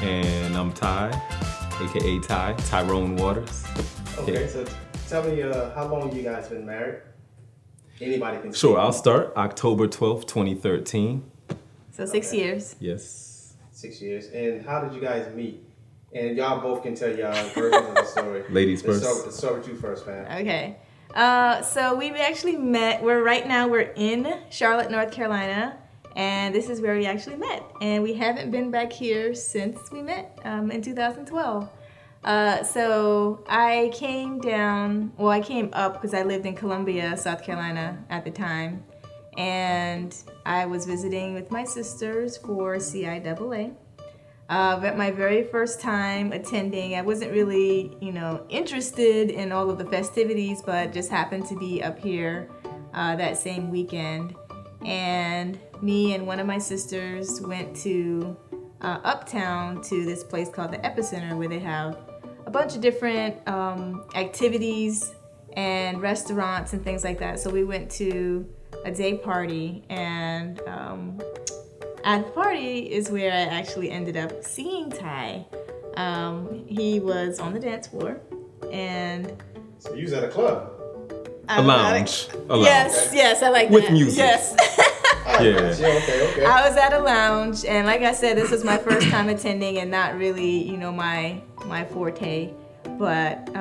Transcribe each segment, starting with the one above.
And I'm Ty, aka Tyrone Waters. Okay, Yeah. so tell me how long you guys been married? Anybody can Sure, speak. I'll start October 12th, 2013. So 6 years. Yes. 6 years. And how did you guys meet? And y'all both can tell y'all versions of the story. Ladies first. Let's start with you first, man. Okay. So we actually met. We're in Charlotte, North Carolina, and this is where we actually met. And we haven't been back here since we met in 2012. So I came up because I lived in Columbia, South Carolina at the time, and I was visiting with my sisters for CIAA. But my very first time attending, I wasn't really, interested in all of the festivities, but just happened to be up here that same weekend. And me and one of my sisters went to uptown to this place called the Epicenter, where they have a bunch of different activities and restaurants and things like that. So we went to a day party, and at the party is where I actually ended up seeing Ty. He was on the dance floor, and So you was at a club. A lounge. Yes, I like With that. music. Yes. Yeah. Okay. I was at a lounge, and like I said, this was my first time attending, and not really, my forte. But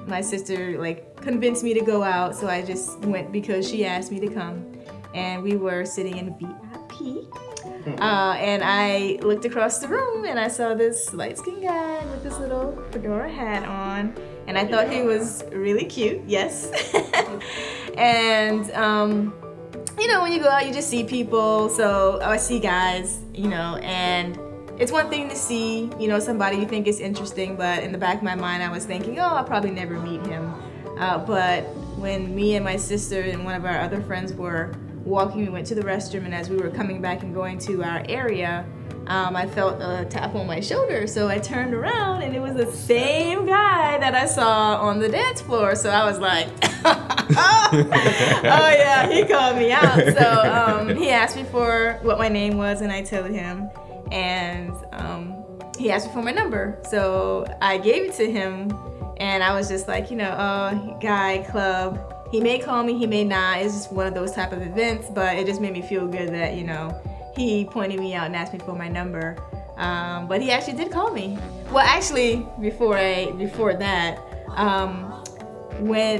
my sister convinced me to go out, so I just went because she asked me to come, and we were sitting in VIP. And I looked across the room, and I saw this light-skinned guy with this little fedora hat on, and I thought he was really cute. Yes. And when you go out, you just see people. So I see guys, and it's one thing to see, somebody you think is interesting, but in the back of my mind, I was thinking, oh, I'll probably never meet him. But when me and my sister and one of our other friends were walking, we went to the restroom, and as we were coming back and going to our area, I felt a tap on my shoulder. So I turned around, and it was the same guy that I saw on the dance floor. So I was like, oh yeah, he called me out. So he asked me for what my name was, and I told him, and he asked me for my number. So I gave it to him, and I was just like, guy, club. He may call me, he may not. It's just one of those type of events, but it just made me feel good that, he pointed me out and asked me for my number. But he actually did call me. Well, actually, before that,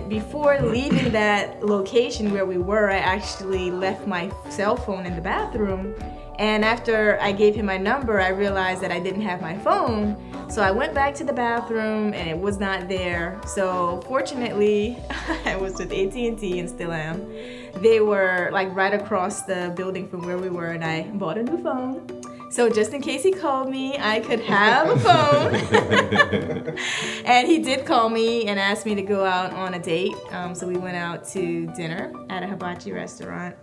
before leaving that location where we were, I actually left my cell phone in the bathroom. And after I gave him my number, I realized that I didn't have my phone. So I went back to the bathroom, and it was not there. So fortunately, I was with AT&T and still am. They were right across the building from where we were, and I bought a new phone. So just in case he called me, I could have a phone. And he did call me and asked me to go out on a date. So we went out to dinner at a hibachi restaurant.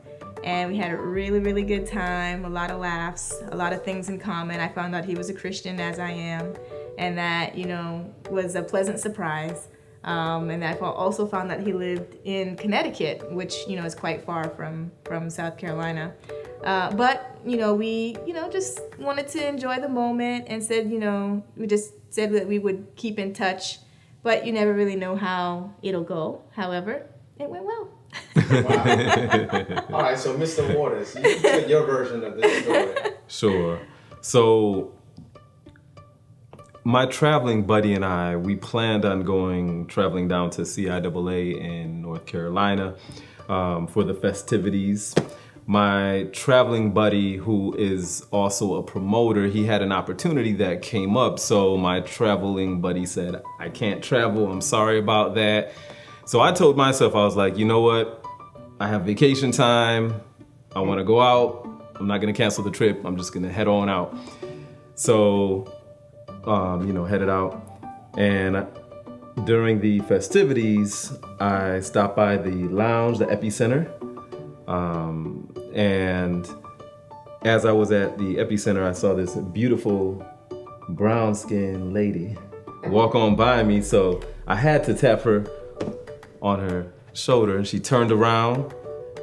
And we had a really, really good time, a lot of laughs, a lot of things in common. I found out he was a Christian, as I am, and that, was a pleasant surprise. And I also found that he lived in Connecticut, which, is quite far from South Carolina. But, we, just wanted to enjoy the moment, and said, we just said that we would keep in touch, but you never really know how it'll go. However, it went well. Wow. All right, so Mr. Waters, you take your version of this story. Sure. So my traveling buddy and I, we planned on traveling down to CIAA in North Carolina for the festivities. My traveling buddy, who is also a promoter, he had an opportunity that came up. So my traveling buddy said, I can't travel. I'm sorry about that. So I told myself, I was like, you know what? I have vacation time. I want to go out. I'm not going to cancel the trip. I'm just going to head on out. So, headed out. And during the festivities, I stopped by the lounge, the Epicenter. And as I was at the Epicenter, I saw this beautiful brown-skinned lady walk on by me. So I had to tap her on her shoulder, and she turned around,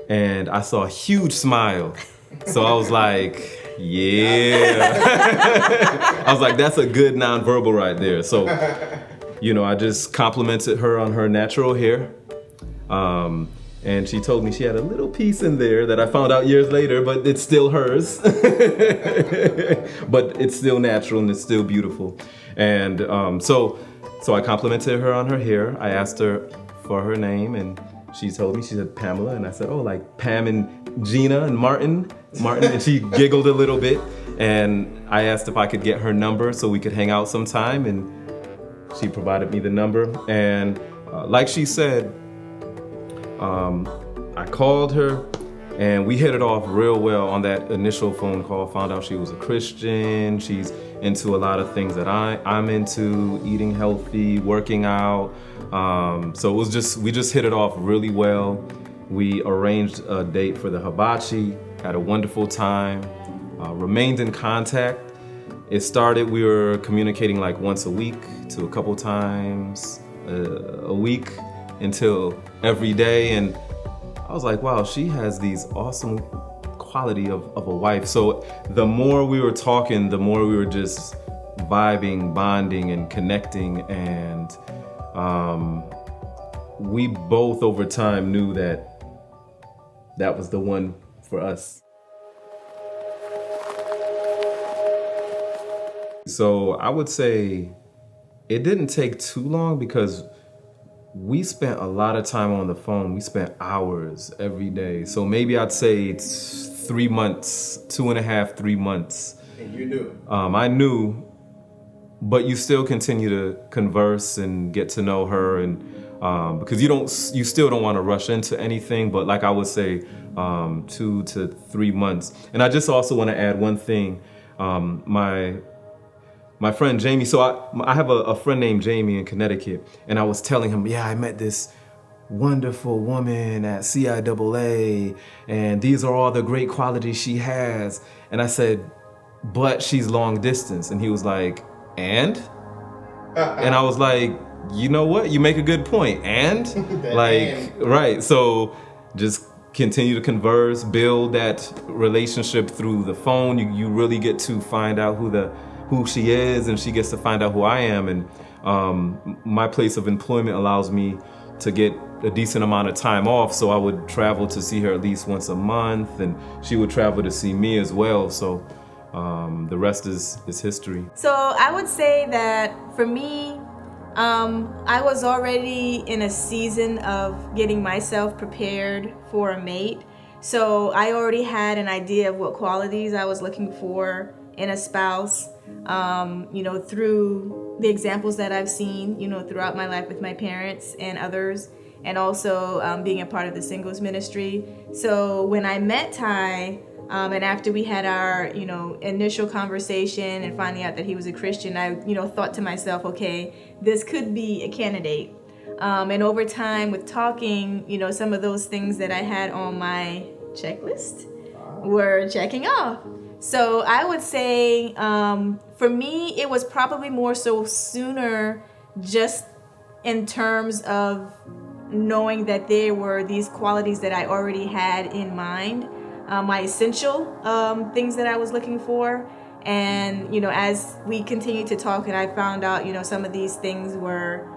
and I saw a huge smile. So I was like, Yeah. I was like, that's a good nonverbal right there. So, I just complimented her on her natural hair. And she told me she had a little piece in there that I found out years later, but it's still hers. But it's still natural and it's still beautiful. And so I complimented her on her hair. I asked her for her name, and she told me, she said Pamela. And I said, oh, like Pam and Gina and Martin. And she giggled a little bit. And I asked if I could get her number so we could hang out sometime. And she provided me the number. And like she said, I called her and we hit it off real well on that initial phone call. Found out she was a Christian. She's into a lot of things that I'm into, eating healthy, working out. So we just hit it off really well. We arranged a date for the hibachi, had a wonderful time, remained in contact. It started, we were communicating like once a week to a couple times a week until every day. And I was like, wow, she has these awesome quality of a wife. So the more we were talking, the more we were just vibing, bonding, and connecting. And we both over time knew that was the one for us. So I would say it didn't take too long because we spent a lot of time on the phone. We spent hours every day. So maybe I'd say it's 3 months, 2.5, 3 months. And you knew? I knew, but you still continue to converse and get to know her, and because you still don't want to rush into anything. But like I would say, 2 to 3 months. And I just also want to add one thing. My friend Jamie, so I have a friend named Jamie in Connecticut, and I was telling him, yeah, I met this wonderful woman at CIAA, and these are all the great qualities she has. And I said, but she's long distance. And he was like, and? And I was like, you know what? You make a good point. And? Right. So just continue to converse, build that relationship through the phone. You really get to find out who she is, and she gets to find out who I am. And my place of employment allows me to get a decent amount of time off, so I would travel to see her at least once a month, and she would travel to see me as well. So the rest is history. So I would say that for me, I was already in a season of getting myself prepared for a mate. So I already had an idea of what qualities I was looking for in a spouse, through the examples that I've seen, throughout my life with my parents and others, and also being a part of the singles ministry. So when I met Ty, and after we had our, initial conversation and finding out that he was a Christian, I, thought to myself, okay, this could be a candidate. And over time with talking, some of those things that I had on my checklist were checking off. So I would say, for me, it was probably more so sooner, just in terms of knowing that there were these qualities that I already had in mind, my essential things that I was looking for. And, as we continued to talk and I found out, some of these things were,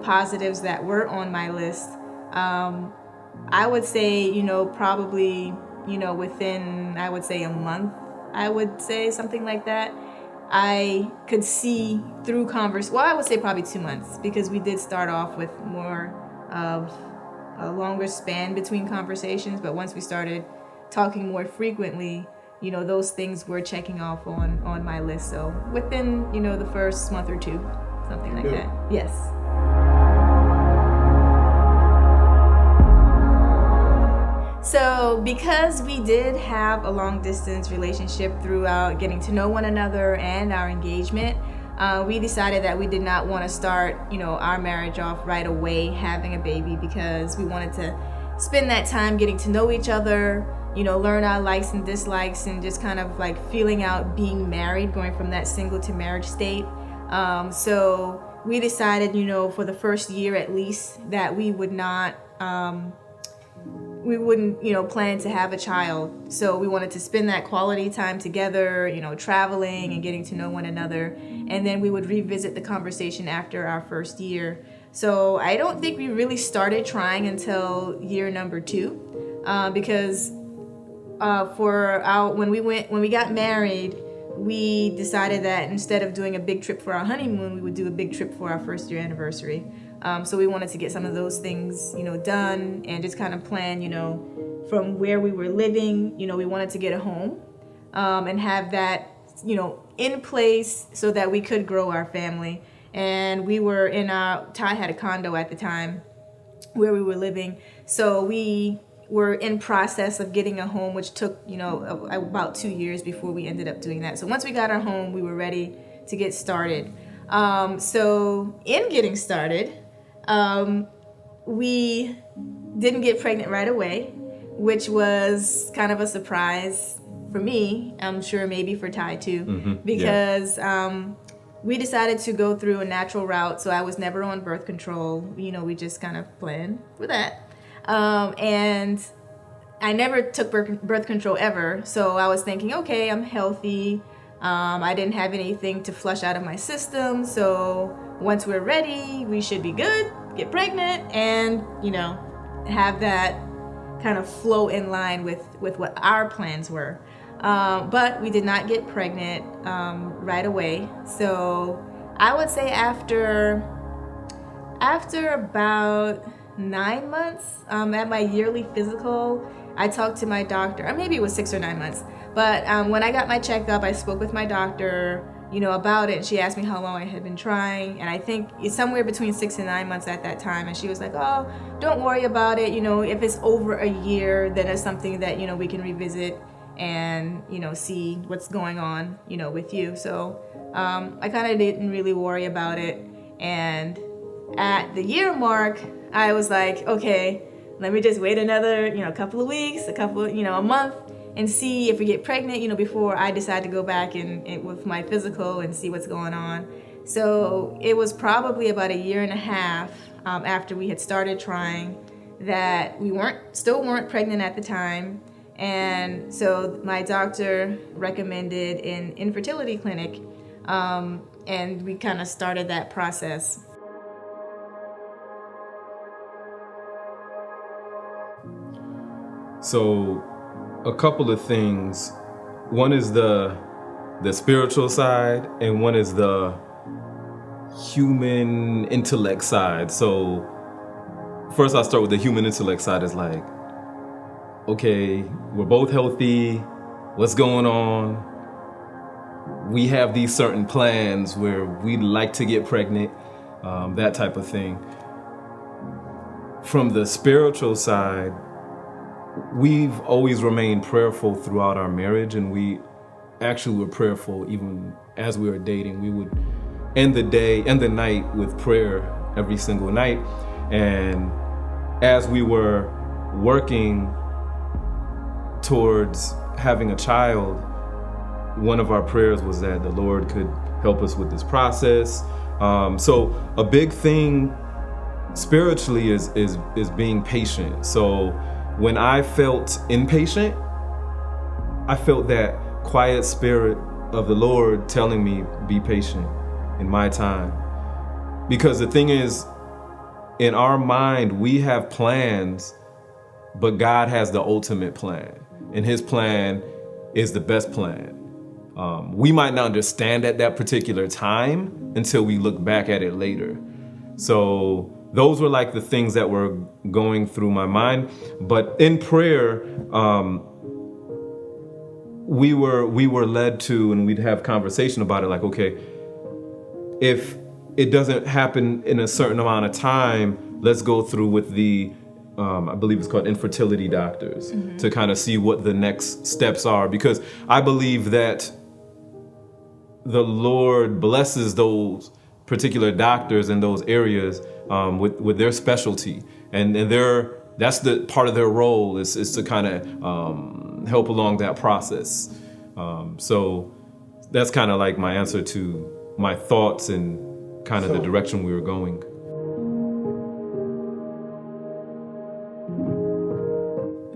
positives that were on my list, I would say, probably, within, I would say a month, I would say something like that, I could see through I would say probably 2 months, because we did start off with more of a longer span between conversations, but once we started talking more frequently, those things were checking off on my list. So within, the first month or two, something like that. Yes. So because we did have a long distance relationship throughout getting to know one another and our engagement, we decided that we did not want to start, our marriage off right away having a baby, because we wanted to spend that time getting to know each other, learn our likes and dislikes, and just kind of like feeling out being married, going from that single to marriage state. So we decided, for the first year at least, that we would not wouldn't, plan to have a child. So we wanted to spend that quality time together, traveling and getting to know one another. And then we would revisit the conversation after our first year. So I don't think we really started trying until year number 2, because when we got married, we decided that instead of doing a big trip for our honeymoon, we would do a big trip for our first year anniversary. So we wanted to get some of those things, done and just kind of plan, from where we were living. We wanted to get a home, and have that, in place so that we could grow our family. And we were Ty had a condo at the time where we were living. So we were in process of getting a home, which took, about 2 years before we ended up doing that. So once we got our home, we were ready to get started. So in getting started, we didn't get pregnant right away, which was kind of a surprise for me. I'm sure maybe for Ty too, because we decided to go through a natural route. So I was never on birth control. We just kind of planned for that. And I never took birth control ever. So I was thinking, okay, I'm healthy. I didn't have anything to flush out of my system. So once we're ready, we should be good, get pregnant, and, have that kind of flow in line with what our plans were. But we did not get pregnant right away. So I would say after about 9 months, at my yearly physical, I talked to my doctor, or maybe it was 6 or 9 months. But when I got my checkup, I spoke with my doctor, about it. She asked me how long I had been trying, and I think it's somewhere between 6 and 9 months at that time. And she was like, "Oh, don't worry about it. If it's over a year, then it's something that we can revisit and see what's going on, with you." So I kind of didn't really worry about it. And at the year mark, I was like, okay, let me just wait another, couple of weeks, a month, and see if we get pregnant, before I decide to go back and with my physical and see what's going on. So it was probably about a year and a half after we had started trying that we still weren't pregnant at the time. And so my doctor recommended an infertility clinic, and we kind of started that process. So a couple of things. One is the spiritual side, and one is the human intellect side. So first I'll start with the human intellect side. Is like, okay, we're both healthy. What's going on? We have these certain plans where we'd like to get pregnant, that type of thing. From the spiritual side, we've always remained prayerful throughout our marriage, and we actually were prayerful even as we were dating. We would end the night with prayer every single night. And as we were working towards having a child, one of our prayers was that the Lord could help us with this process. So a big thing spiritually is being patient. So when I felt impatient, I felt that quiet spirit of the Lord telling me, be patient in my time. Because the thing is, in our mind, we have plans, but God has the ultimate plan. And his plan is the best plan. We might not understand at that particular time until we look back at it later. So those were like the things that were going through my mind. But in prayer, we were led to, and we'd have conversation about it, like, okay, if it doesn't happen in a certain amount of time, let's go through with the, I believe it's called infertility doctors, to kind of see what the next steps are. Because I believe that the Lord blesses those particular doctors in those areas with their specialty, and that's the part of their role is to kind of help along that process. So that's kind of like my answer to my thoughts and kind of the direction we were going.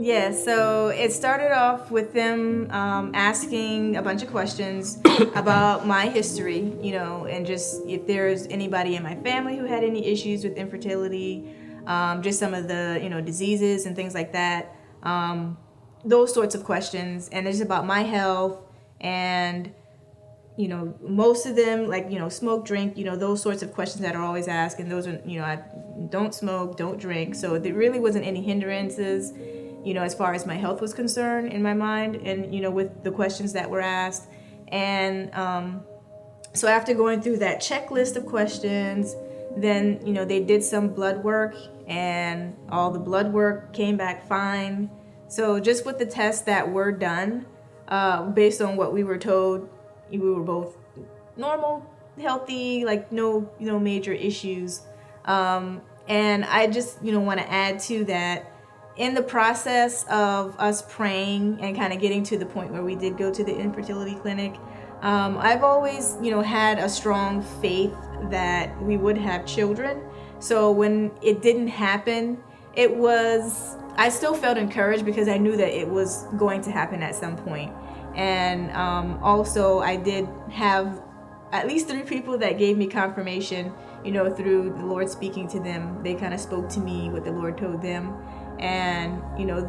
Yeah, so it started off with them asking a bunch of questions about my history, and just if there's anybody in my family who had any issues with infertility, just some of the, diseases and things like that, those sorts of questions. And it's about my health and, most of them, like, smoke, drink, those sorts of questions that are always asked. And those are, I don't smoke, don't drink. So there really wasn't any hindrances, as far as my health was concerned in my mind and, with the questions that were asked. And so after going through that checklist of questions, then, they did some blood work and all the blood work came back fine. So just with the tests that were done, based on what we were told, we were both normal, healthy, like no major issues. And I just, want to add to that, in the process of us praying and kind of getting to the point where we did go to the infertility clinic, I've always, had a strong faith that we would have children. So when it didn't happen, I still felt encouraged because I knew that it was going to happen at some point. And also I did have at least 3 people that gave me confirmation, through the Lord speaking to them. They kind of spoke to me what the Lord told them. And,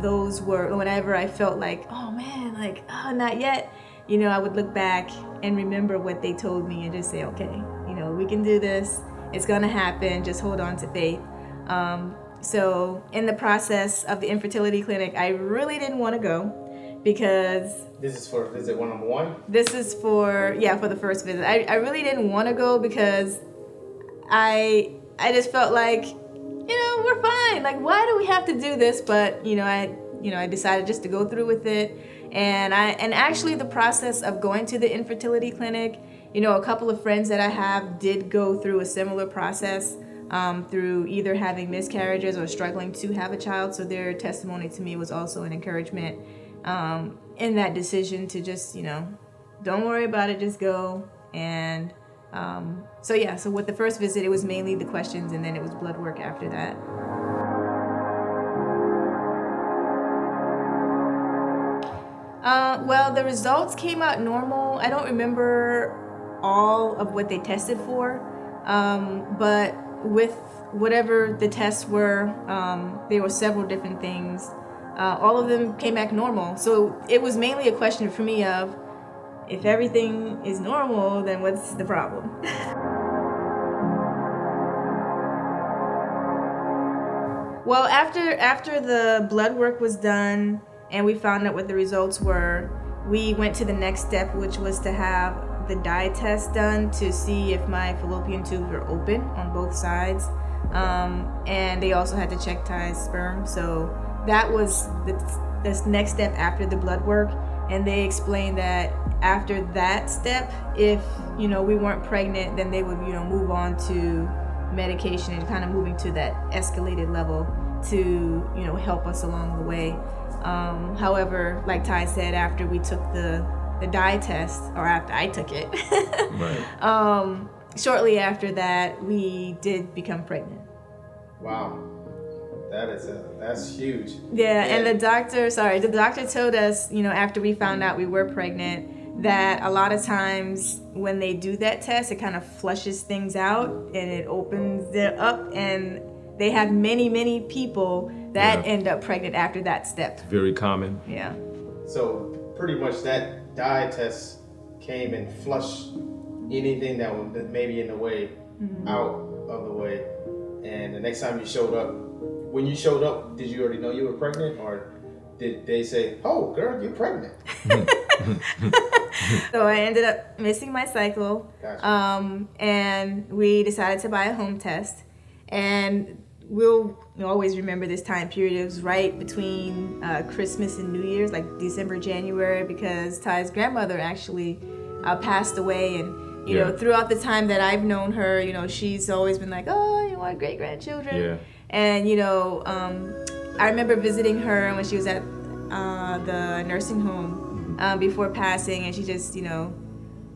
those were, whenever I felt like, oh man, like, not yet, I would look back and remember what they told me and just say, okay, we can do this. It's going to happen. Just hold on to faith. So in the process of the infertility clinic, I really didn't want to go because... This is for visit 1-on-1? This is for the first visit. I really didn't want to go because I just felt like, we're fine. Like, why do we have to do this? But, I decided just to go through with it. And actually the process of going to the infertility clinic, a couple of friends that I have did go through a similar process, through either having miscarriages or struggling to have a child. So their testimony to me was also an encouragement, in that decision to just, don't worry about it, just go. And so with the first visit, it was mainly the questions, and then it was blood work after that. Well, the results came out normal. I don't remember all of what they tested for, but with whatever the tests were, there were several different things. All of them came back normal. So it was mainly a question for me of, if everything is normal, then what's the problem? Well, after the blood work was done and we found out what the results were, we went to the next step, which was to have the dye test done to see if my fallopian tubes were open on both sides. And they also had to check Ty's sperm. So that was the next step after the blood work. And they explained that after that step, if, we weren't pregnant, then they would, move on to medication and kind of moving to that escalated level to, help us along the way. However, like Ty said, after we took the dye test, or after I took it, right. Shortly after that, we did become pregnant. Wow. That's huge. Yeah, and the doctor told us, after we found out we were pregnant, that a lot of times when they do that test, it kind of flushes things out and it opens it up, and they have many, many people that end up pregnant after that step. Very common. Yeah. So pretty much that dye test came and flushed anything that was maybe in the way, out of the way. And the next time you showed up, when you showed up, did you already know you were pregnant, or did they say, "Oh, girl, you're pregnant"? So I ended up missing my cycle. Gotcha. And we decided to buy a home test. And we'll always remember this time period. It was right between Christmas and New Year's, like December, January, because Ty's grandmother actually passed away. And, you know, throughout the time that I've known her, she's always been like, "Oh, you want great-grandchildren." Yeah. And, I remember visiting her when she was at the nursing home before passing, and she just,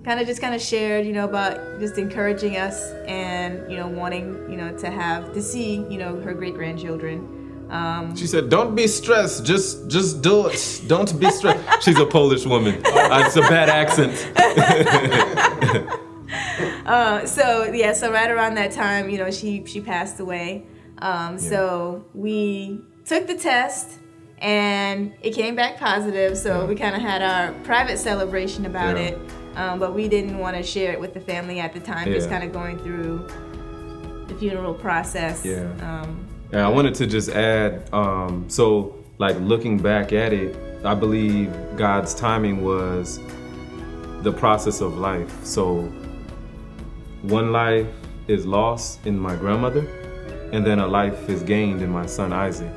kind of shared, about just encouraging us and, wanting, to see, her great-grandchildren. She said, "Don't be stressed. Just do it. Don't be stressed." She's a Polish woman. It's a bad accent. So right around that time, she passed away. So we took the test, and it came back positive. So we kind of had our private celebration about it, but we didn't want to share it with the family at the time. Just kind of going through the funeral process. And I wanted to just add, so like looking back at it, I believe God's timing was the process of life. So one life is lost in my grandmother, and then a life is gained in my son Isaac.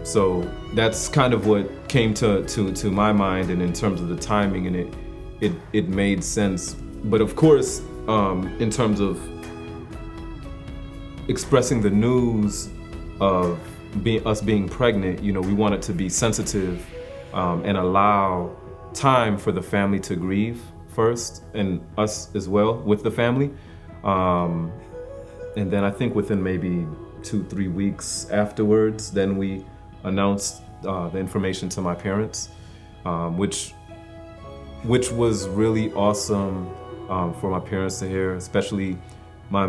So that's kind of what came to my mind, and in terms of the timing, and it made sense. But of course, in terms of expressing the news of us being pregnant, we wanted to be sensitive and allow time for the family to grieve first, and us as well with the family. And then I think within maybe 2-3 weeks afterwards, then we announced the information to my parents, which was really awesome for my parents to hear, especially my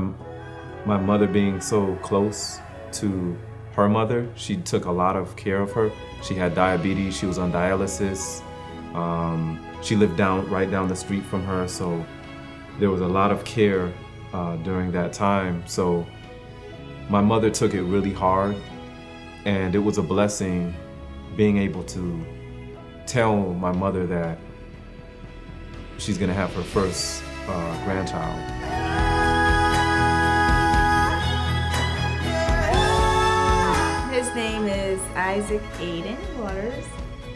mother being so close to her mother. She took a lot of care of her. She had diabetes, she was on dialysis. She lived right down the street from her, so there was a lot of care during that time. So my mother took it really hard, and it was a blessing being able to tell my mother that she's gonna have her first grandchild. His name is Isaac Aiden Waters,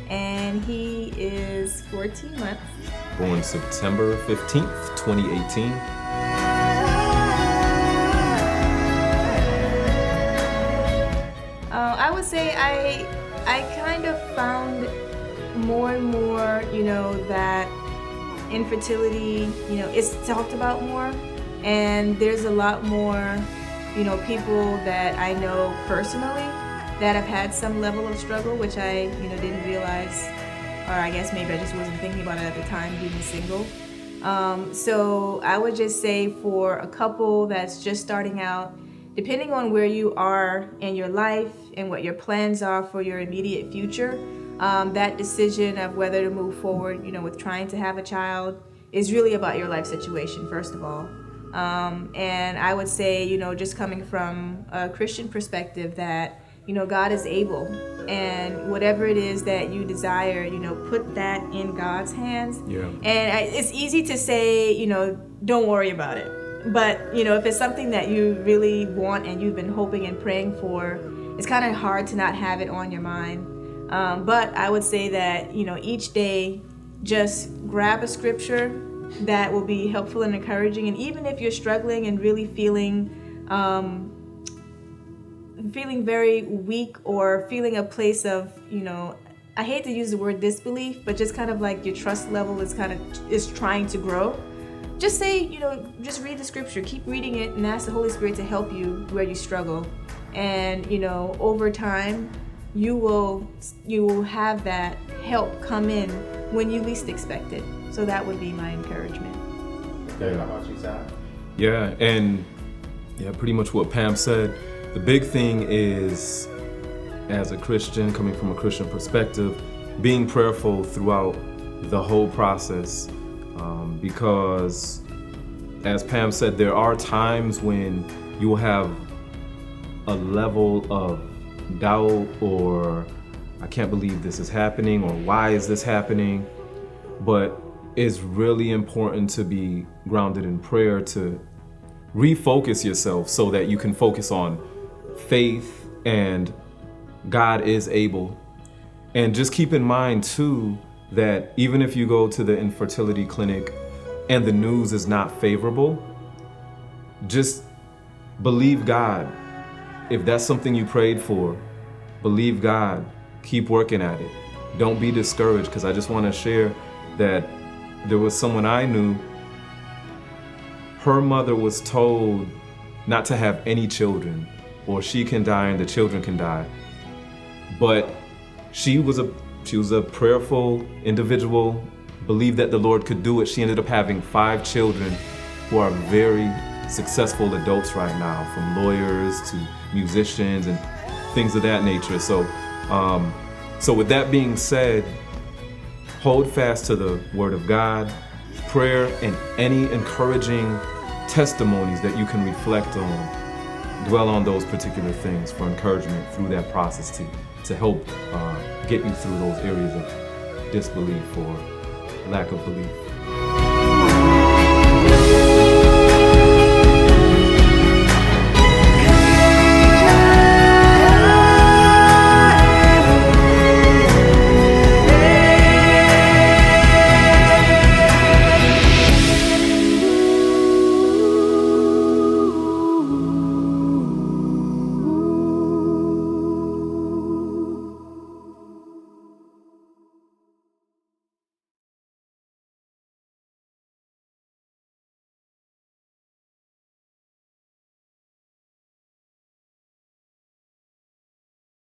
and he is 14 months. Born September 15th, 2018. I would say I kind of found more and more, that infertility, it's talked about more, and there's a lot more, people that I know personally that have had some level of struggle, which I, didn't realize, or I guess maybe I just wasn't thinking about it at the time, being single. So I would just say for a couple that's just starting out, depending on where you are in your life and what your plans are for your immediate future, that decision of whether to move forward, with trying to have a child is really about your life situation, first of all. And I would say, just coming from a Christian perspective, that God is able, and whatever it is that you desire, put that in God's hands. And it's easy to say, don't worry about it. But, if it's something that you really want and you've been hoping and praying for, it's kind of hard to not have it on your mind. But I would say that, each day, just grab a scripture that will be helpful and encouraging. And even if you're struggling and really feeling very weak, or feeling a place of, I hate to use the word disbelief, but just kind of like your trust level is trying to grow, just say, just read the scripture, keep reading it, and ask the Holy Spirit to help you where you struggle. And, over time, you will have that help come in when you least expect it. So that would be my encouragement. Okay, how about you, Zach? Yeah, and pretty much what Pam said. The big thing is, as a Christian, coming from a Christian perspective, being prayerful throughout the whole process, because, as Pam said, there are times when you will have a level of doubt, or I can't believe this is happening, or why is this happening? But it's really important to be grounded in prayer, to refocus yourself so that you can focus on faith and God is able. And just keep in mind too that even if you go to the infertility clinic and the news is not favorable, just believe God. If that's something you prayed for, believe God. Keep working at it. Don't be discouraged, because I just want to share that there was someone I knew, her mother was told not to have any children. or she can die and the children can die. But she was a prayerful individual, believed that the Lord could do it. She ended up having 5 children who are very successful adults right now, from lawyers to musicians and things of that nature. So with that being said, hold fast to the Word of God, prayer, and any encouraging testimonies that you can reflect on. Dwell on those particular things for encouragement through that process to help get you through those areas of disbelief or lack of belief.